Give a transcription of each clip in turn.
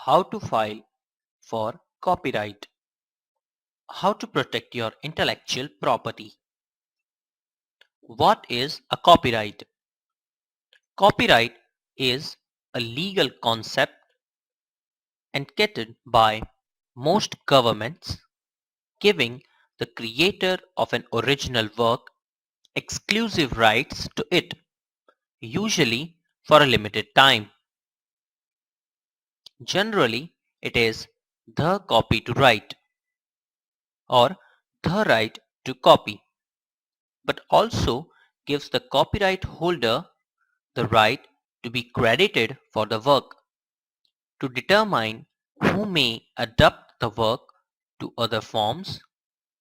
How to file for copyright. How to protect your intellectual property. What is a copyright? Copyright is a legal concept enacted by most governments giving the creator of an original work exclusive rights to it, usually for a limited time. Generally, it is the copy to write or the right to copy, but also gives the copyright holder the right to be credited for the work, to determine who may adapt the work to other forms,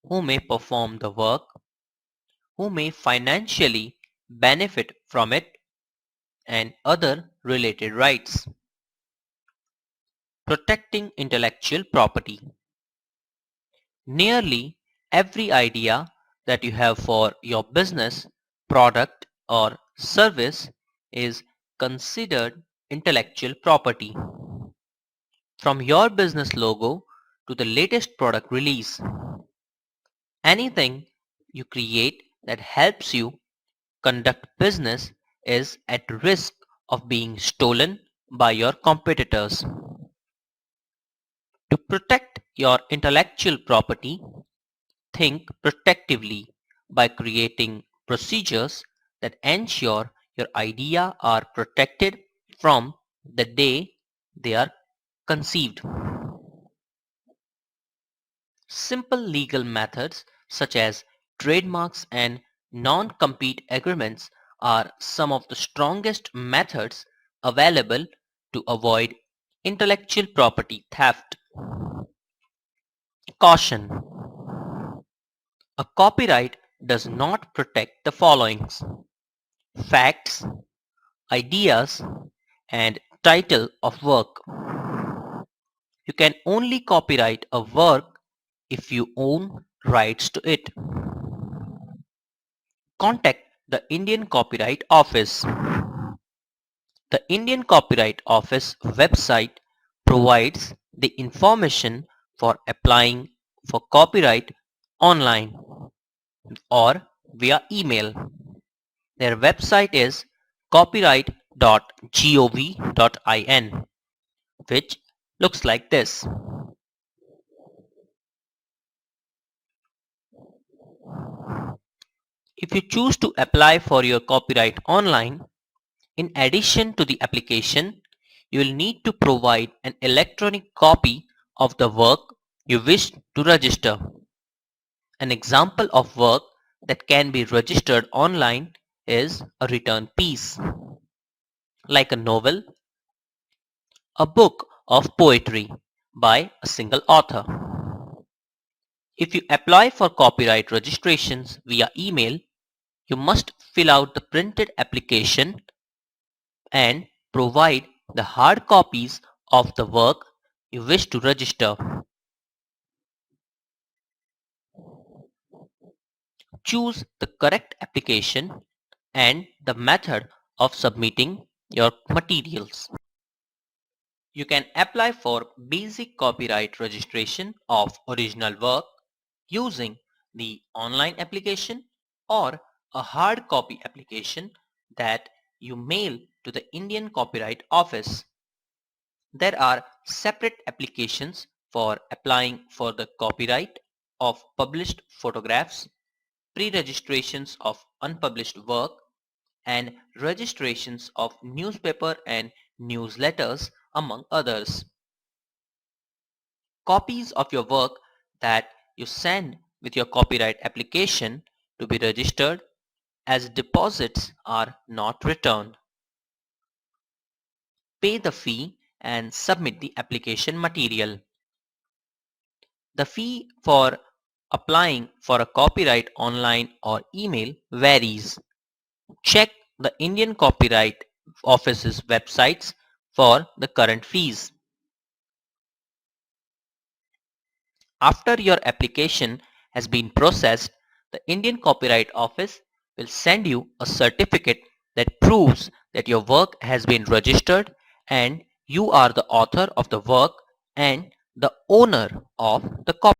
who may perform the work, who may financially benefit from it, and other related rights. Protecting intellectual property. Nearly every idea that you have for your business, product, or service is considered intellectual property. From your business logo to the latest product release, anything you create that helps you conduct business is at risk of being stolen by your competitors. To protect your intellectual property, think protectively by creating procedures that ensure your idea are protected from the day they are conceived. Simple legal methods such as trademarks and non-compete agreements are some of the strongest methods available to avoid intellectual property theft. Caution: a copyright does not protect the followings: facts, ideas, and title of work. You can only copyright a work if you own rights to it. Contact the Indian Copyright Office. The Indian Copyright Office website provides the information for applying for copyright online or via email. Their website is copyright.gov.in, which looks like this. If you choose to apply for your copyright online, in addition to the application, you will need to provide an electronic copy of the work you wish to register. An example of work that can be registered online is a written piece, like a novel, a book of poetry by a single author. If you apply for copyright registrations via email, you must fill out the printed application and provide the hard copies of the work you wish to register. Choose the correct application and the method of submitting your materials. You can apply for basic copyright registration of original work using the online application or a hard copy application that you mail to the Indian Copyright Office. There are separate applications for applying for the copyright of published photographs, pre-registrations of unpublished work, and registrations of newspaper and newsletters, among others. Copies of your work that you send with your copyright application to be registered as deposits are not returned. Pay the fee and submit the application material. The fee for applying for a copyright online or email varies. Check the Indian Copyright Office's websites for the current fees. After your application has been processed, the Indian Copyright Office will send you a certificate that proves that your work has been registered and You are the author of the work and the owner of the copy.